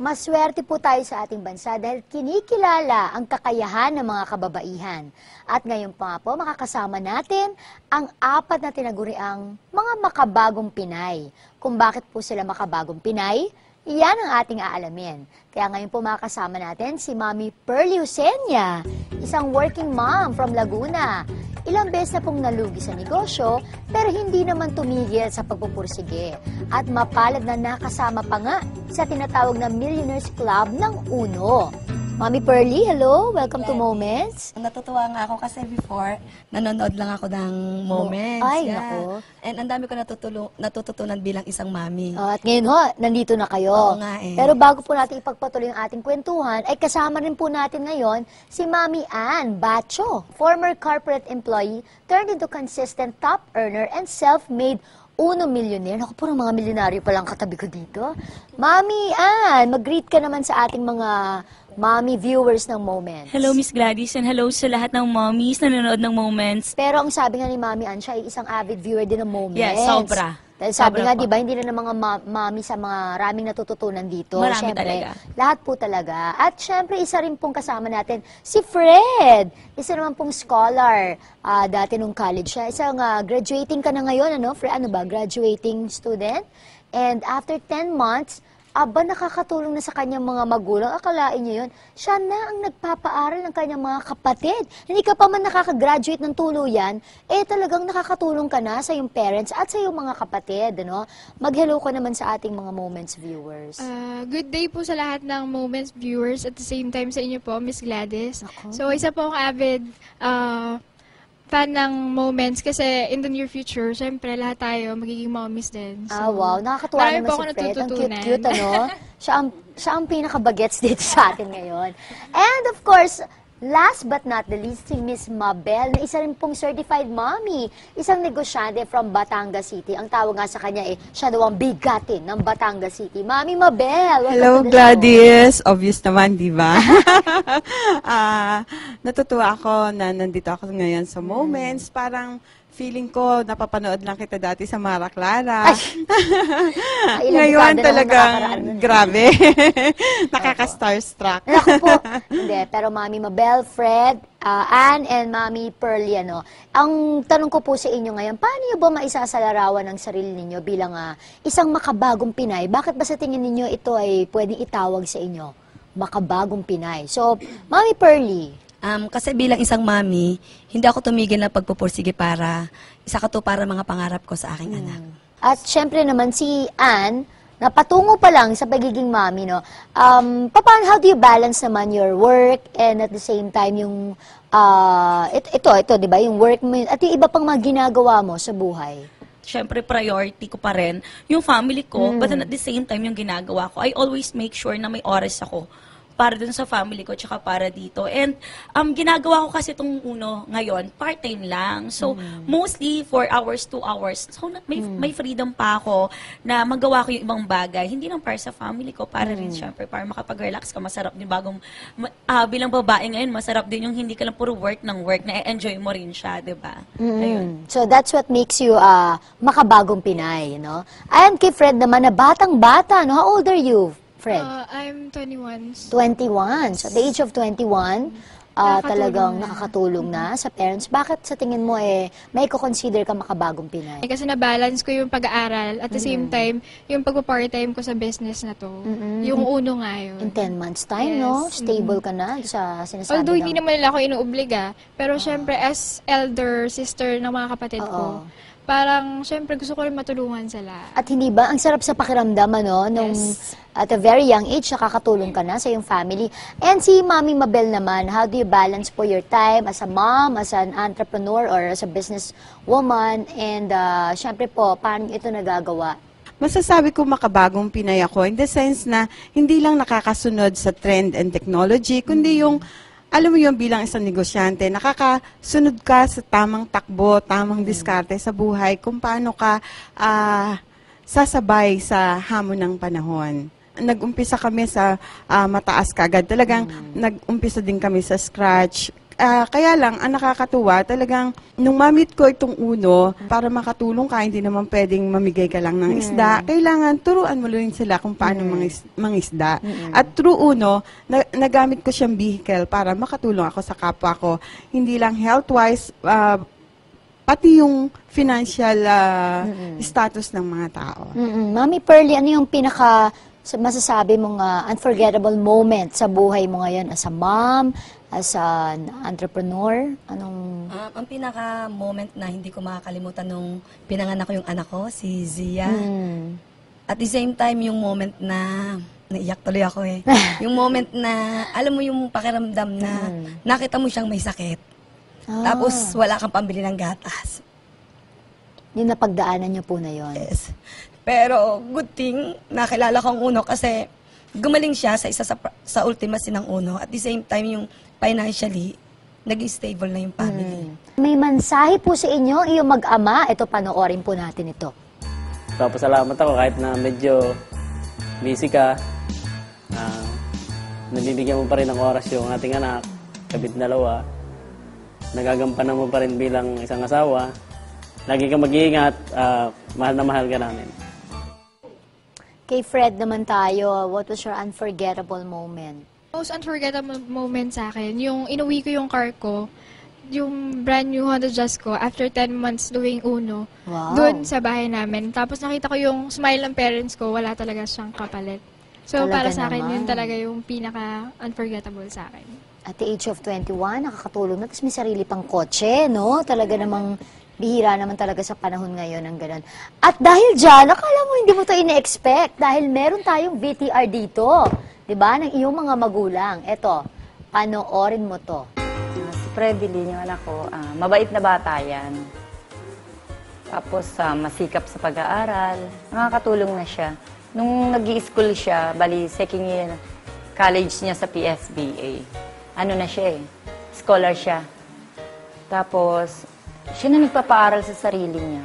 Maswerte po tayo sa ating bansa dahil kinikilala ang kakayahan ng mga kababaihan. At ngayon pa po, makakasama natin ang 4 na tinaguriang mga makabagong Pinay. Kung bakit po sila makabagong Pinay, yan ang ating aalamin. Kaya ngayon po makakasama natin si Mami Pearly Eusenia, isang working mom from Laguna. Ilang beses na pong nalugi sa negosyo, pero hindi naman tumigil sa pagpupursige. At mapalad na nakasama pa nga sa tinatawag na Millionaires Club ng UNO. Mami Pearly, hello! Welcome to Moments. Natutuwa nga ako kasi before, nanonood lang ako ng Moments. Ay, nako. And ang dami ko natututunan bilang isang mami. At ngayon ho, nandito na kayo. Oo nga eh. Pero bago po natin ipagpatuloy ang ating kwentuhan, ay kasama rin po natin ngayon si Mami Ann Bacho, former corporate employee, turned into consistent top earner and self-made UNO millionaire. Ako, puro mga milyonaryo palang katabi ko dito. Mami Ann, mag-greet ka naman sa ating mga Mommy viewers ng Moments. Hello, Miss Gladys, and hello sa lahat ng mommies na nanonood ng Moments. Pero ang sabi nga ni Mami Ann, siya ay isang avid viewer din ng Moments. Yes, sobra. Dahil sabi nga, Sobra po. di ba, hindi na ng mga mami sa mga raming natututunan dito. Marami Siyempre, talaga. lahat po talaga. At syempre, isa rin pong kasama natin, si Fred. Isa naman pong scholar. Dati nung college siya. Isang graduating ka na ngayon, ano? Fred, ano ba? Graduating student. And after 10 months, nakakatulong na sa kanyang mga magulang. Akalain niyo yun, siya na ang nagpapaaral ng kanyang mga kapatid. Hindi ka pa man nakakagraduate ng tuluyan, talagang nakakatulong ka na sa iyong parents at sa iyong mga kapatid. Ano? Mag-hello ka naman sa ating mga Moments viewers. Good day po sa lahat ng Moments viewers at the same time sa inyo po, Miss Gladys. Ako. So, isa po akong avid fan ng Moments kasi in the near future, syempre lahat tayo magiging mommies din. So, Wow. Nakakatuwa marami naman po ako si Fred. Ang natututunan. cute-cute, ano? Siya ang pinaka-bagets dito sa atin ngayon. And of course, last but not the least, si Miss Mabel, na isa rin pong certified mommy. Isang negosyante from Batangas City. Ang tawag nga sa kanya siya daw ang bigatin ng Batangas City. Mami Mabel! Hello, Gladys. Obvious naman, di ba? Natutuwa ako na nandito ako ngayon sa Moments. Parang feeling ko, napapanood lang kita dati sa Mara Clara. Ngayon talagang grabe. Nakaka-starstruck. Naku po. Hindi, pero Mami Mabel, Fred, Ann, and Mami Pearly, ano, ang tanong ko po sa inyo ngayon, paano niyo ba maisasalarawan ang sarili ninyo bilang isang makabagong Pinay? Bakit ba sa tingin ninyo ito ay pwedeng itawag sa inyo? Makabagong Pinay. So, Mami Pearly, Kasi bilang isang mami, hindi ako tumigil na pagpupursige para para mga pangarap ko sa aking anak. at syempre naman si Ann, na patungo pa lang sa pagiging mami, no? How do you balance naman your work and at the same time yung, ito, di ba, yung work mo, at yung iba pang mga ginagawa mo sa buhay? Siyempre, priority ko pa rin yung family ko, but at the same time, yung ginagawa ko, I always make sure na may oras ako para dun sa family ko, tsaka para dito. And ginagawa ko kasi itong UNO ngayon, part-time lang. So, mostly 4 hours, 2 hours. So, may freedom pa ako na magawa ko yung ibang bagay. Hindi lang para sa family ko, para rin syempre, para makapag-relax ka. Masarap din bilang babae ngayon, masarap din yung hindi ka lang puro work ng work, na enjoy mo rin siya, di ba? Ayun. So, that's what makes you makabagong Pinay, no? And kay Fred naman, na batang-bata, no? How old are you, Fred? I'm 21. 21. So, at the age of 21, talagang nakakatulong na sa parents. Bakit sa tingin mo may consider ka makabagong Pinay? Kasi na-balance ko yung pag-aaral at the same time, yung pag-part-time ko sa business na to. Yung UNO nga yun. In 10 months time, no? Yes. Stable ka na sa sinasabi Although hindi ng- naman nila ako inuobliga, pero syempre as elder sister ng mga kapatid ko, parang syempre gusto ko rin matulungan sila. At hindi ba, ang sarap sa pakiramdam, ano, nung Yes. at a very young age, nakakatulong ka na sa iyong family. And si Mami Mabel naman, how do you balance po your time as a mom, as an entrepreneur, or as a business woman? And syempre po, paano ito nagagawa? Masasabi ko makabagong Pinay ako in the sense na hindi lang nakakasunod sa trend and technology, kundi yung alam mo yung bilang isang negosyante, nakakasunod ka sa tamang takbo, tamang diskarte sa buhay, kung paano ka sasabay sa hamon ng panahon. Nag-umpisa kami sa mataas kagad. Talagang nag-umpisa din kami sa scratch. Kaya lang, ang nakakatuwa, talagang, nung mamit ko itong Uno, para makatulong ka, hindi naman pwedeng mamigay ka lang ng isda. Kailangan, turuan mo rin sila kung paano mangisda. At through Uno, nagamit ko siyang vehicle para makatulong ako sa kapwa ko. Hindi lang health-wise, pati yung financial status ng mga tao. Mami Pearly, ano yung pinaka masasabi mong unforgettable moment sa buhay mo ngayon as a mom, as an entrepreneur? Anong... Ang pinaka-moment na hindi ko makakalimutan nung pinanganak ko yung anak ko, si Zia. At the same time, yung moment na, naiyak tuloy ako eh. Yung moment na, alam mo yung pakiramdam na nakita mo siyang may sakit. Tapos wala kang pambili ng gatas. Yung napagdaanan niyo po na yon. Yes. Pero good thing, nakilala ko ang Uno kasi gumaling siya sa isa sa ultimacy ng Uno. At the same time, yung financially, naging stable na yung family. May mensahe po sa inyo, iyong mag-ama. Ito, panoorin po natin ito. Papasalamat ako kahit na medyo busy ka. Nabibigyan mo pa rin ng oras yung ating anak, kabit dalawa. Nagagampanan mo pa rin bilang isang asawa. Lagi kang mag-iingat, mahal na mahal ka namin. Kay Fred naman tayo, what was your unforgettable moment? Most unforgettable moment sa akin, yung inuwi ko yung car ko, yung brand new Honda Jazz ko, after 10 months doing Uno, Wow. doon sa bahay namin. Tapos nakita ko yung smile ng parents ko, wala talaga siyang kapalit. So, Talaga para sa akin, naman. yun talaga yung pinaka-unforgettable sa akin. At the age of 21, nakakatulong na. Tapos may sarili pang kotse, no? Talaga namang bihira naman talaga sa panahon ngayon ng ganun. At dahil dyan, akala mo hindi mo to ine-expect dahil meron tayong VTR dito. 'Di ba? Ng iyong mga magulang. Eto, panoorin mo to. Si Freddy Lin, yung anak ko, mabait na bata yan. Tapos masikap sa pag-aaral. Nakakatulong na siya. Nung nag-i-school siya, bali second year college niya sa PSBA. Ano na siya eh, scholar siya. Tapos, siya na nagpapaaral sa sarili niya.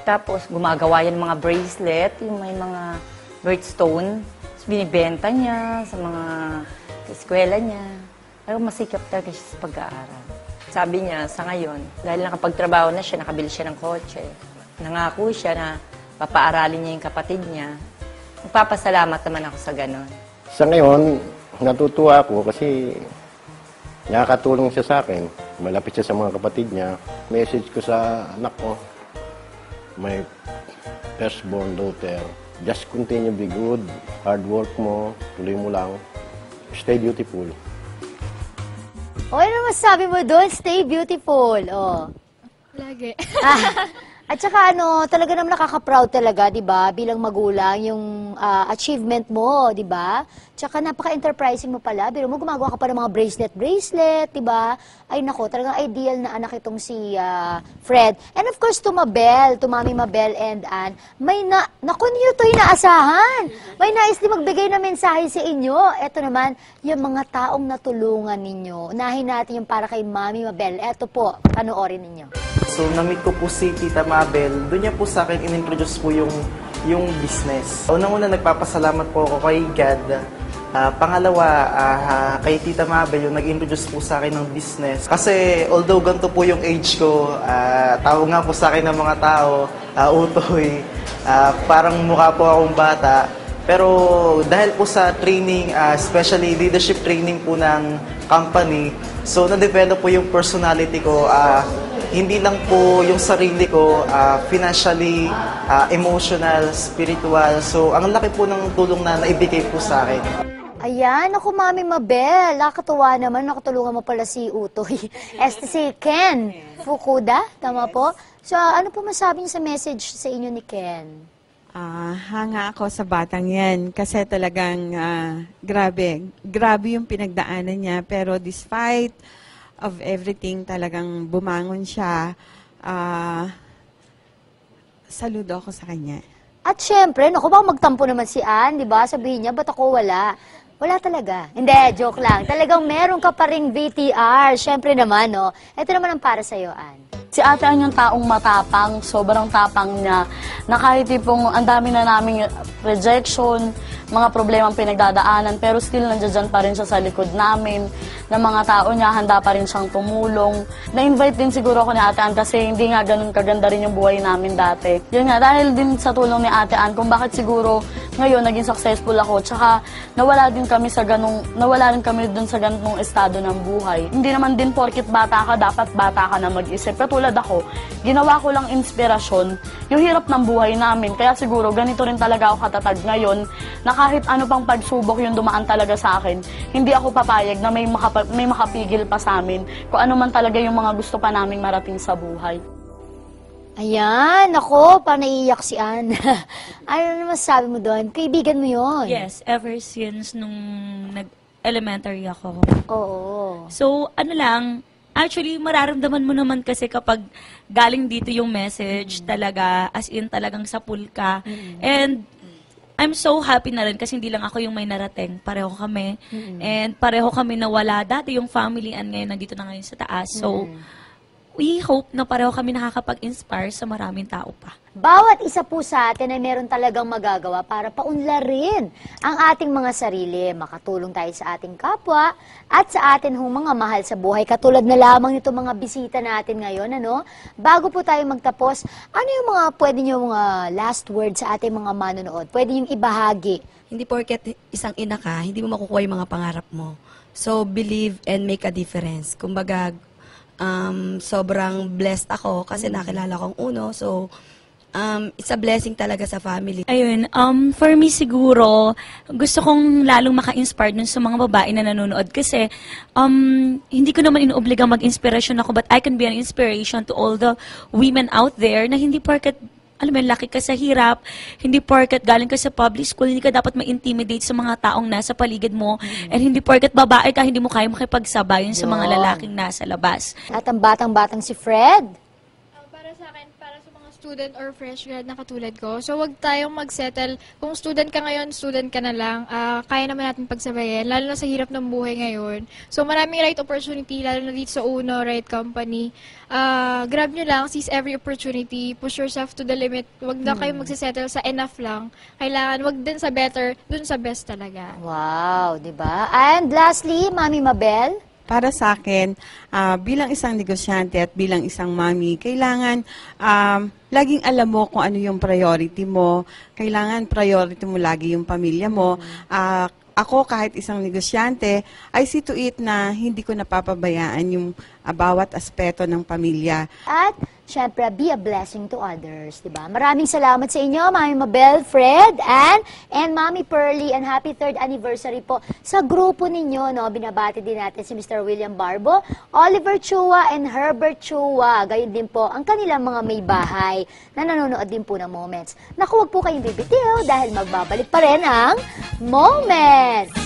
Tapos, gumagawa yan ng mga bracelet, yung may mga birthstone. Tapos, binibenta niya sa mga eskwela niya. Pero masikap talaga siya sa pag-aaral. Sabi niya, sa ngayon, dahil nakapagtrabaho na siya, nakabili siya ng kotse, nangako siya na papaaralin niya yung kapatid niya. Magpapasalamat naman ako sa ganon. Sa ngayon, natutuwa ako kasi nakakatulong siya sa akin. Malapit siya sa mga kapatid niya. Message ko sa anak ko, my firstborn daughter, just continue be good, hard work mo, tuloy mo lang, stay beautiful. O, ano masasabi mo doon? Stay beautiful. Oh. Lagi. At saka talaga naman nakaka-proud talaga, 'di ba? Bilang magulang yung achievement mo, 'di ba? Tsaka napaka-enterprising mo pala. Pero mo gumagawa ka pa ng mga bracelet, 'di ba? Ay nako, talagang ideal na anak itong si Fred. And of course to Mami Mabel and Ann, may naku niyo to inaasahan. May nais din magbigay na mensahe sa inyo. Ito naman, yung mga taong natulungan ninyo. Unahin natin yung para kay Mami Mabel. Ito po, panoorin ninyo. So, na-meet ko po si Tita Mabel. Doon niya po sa akin in-introduce po yung business. Unang-una, nagpapasalamat po ako kay God. Pangalawa, kay Tita Mabel, yung nag-introduce po sa akin ng business. Kasi, although ganito po yung age ko, tao nga po sa akin ng mga tao, utoy, parang mukha po akong bata. Pero dahil po sa training, especially leadership training po ng company, so na-develop po yung personality ko. Hindi lang po yung sarili ko, financially, emotional, spiritual. So, ang laki po ng tulong na naibigay po sa akin. Ayan, ako Mami Mabel. Nakakatuwa naman, nakatulungan mo pala si Utoy. Si Ken Fukuda, tama po? So, ano po masabi niyo sa message sa inyo ni Ken? Hanga ako sa batang yan kasi talagang grabe yung pinagdaanan niya. Pero despite of everything, talagang bumangon siya. Saludo ako sa kanya. At syempre, naku ba, magtampo naman si Ann, di ba? Sabihin niya, ba't ako wala? Wala talaga. Hindi, joke lang. Talagang meron ka pa ring VTR. Siyempre naman, no? Ito naman ang para sa'yo, Ann. Si Ate Ann yung taong matapang, sobrang tapang niya, na kahit tipong ang dami na naming rejection, mga problemang pinagdadaanan, pero still nandiyan pa rin siya sa likod namin, ng mga tao niya, handa pa rin siyang tumulong. Na-invite din siguro ako ni Ate Ann kasi hindi nga ganun kaganda rin yung buhay namin dati. Yun nga, dahil din sa tulong ni Ate Ann, kung bakit siguro ngayon naging successful ako, tsaka nawala rin kami dun sa ganung estado ng buhay. Hindi naman din porkit bata ka, dapat bata ka na mag-isip. Katulad ako, ginawa ko lang inspirasyon yung hirap ng buhay namin. Kaya siguro ganito rin talaga ako katatag ngayon, na kahit ano pang pagsubok yung dumaan talaga sa akin, hindi ako papayag na may makapigil pa sa amin kung ano man talaga yung mga gusto pa naming marating sa buhay. Ayan, ako, pa naiiyak si Ann. Ano naman sabi mo doon? Kaibigan mo yon. Yes, ever since nung nag-elementary ako. Oo. So, ano lang, actually, mararamdaman mo naman kasi kapag galing dito yung message talaga, as in talagang sapul ka. And I'm so happy na rin kasi hindi lang ako yung may narating. Pareho kami. And pareho kami nawala. Dati yung family and ngayon nandito na ngayon sa taas. So, we hope na pareho kami nakakapag-inspire sa maraming tao pa. Bawat isa po sa atin ay meron talagang magagawa para paunlarin ang ating mga sarili. Makatulong tayo sa ating kapwa at sa atin hong mga mahal sa buhay. Katulad na lamang nito mga bisita natin ngayon, ano? Bago po tayo magtapos, ano yung mga pwede nyo mga last words sa ating mga manonood? Pwede yung ibahagi. Hindi porket isang ina ka, hindi mo makukuha yung mga pangarap mo. So, believe and make a difference. Kumbaga, sobrang blessed ako kasi nakilala kong Uno. So, it's a blessing talaga sa family. Ayun, for me siguro, gusto kong lalong maka-inspire dun sa mga babae na nanonood kasi hindi ko naman inuobligang mag-inspirasyon ako but I can be an inspiration to all the women out there na hindi porket alam mo, laki ka sa hirap, hindi porket galing ka sa public school, hindi ka dapat ma-intimidate sa mga taong nasa paligid mo, and hindi porket babae ka, hindi mo kaya makipagsabayan sa mga lalaking nasa labas. At ang batang-batang si Fred. Para sa akin, para sa mga student or fresh grad na katulad ko, so wag tayong mag-settle. Kung student ka ngayon, student ka na lang. Kaya naman natin pagsabayan, lalo na sa hirap ng buhay ngayon. So maraming right opportunity, lalo na dito sa Uno, right company. Grab nyo lang, seize every opportunity, push yourself to the limit. Wag na kayo magsisettle sa enough lang. Kailangan, wag din sa better, dun sa best talaga. Wow, di ba? And lastly, Mami Mabel. Para sa akin, bilang isang negosyante at bilang isang mami, kailangan laging alam mo kung ano yung priority mo. Kailangan priority mo lagi yung pamilya mo. Ako, kahit isang negosyante, I see to it na hindi ko napapabayaan yung bawat aspeto ng pamilya. At, syempre, be a blessing to others, di ba? Maraming salamat sa inyo, Mami Mabel, Fred, Ann, and Mami Pearly, and happy 3rd anniversary po sa grupo ninyo, no? Binabati din natin si Mr. William Barbo, Oliver Chua, and Herbert Chua. Gayon din po ang kanilang mga may bahay na nanonood din po ng Moments. Naku, wag po kayong bibitiw dahil magbabalik pa rin ang Moments!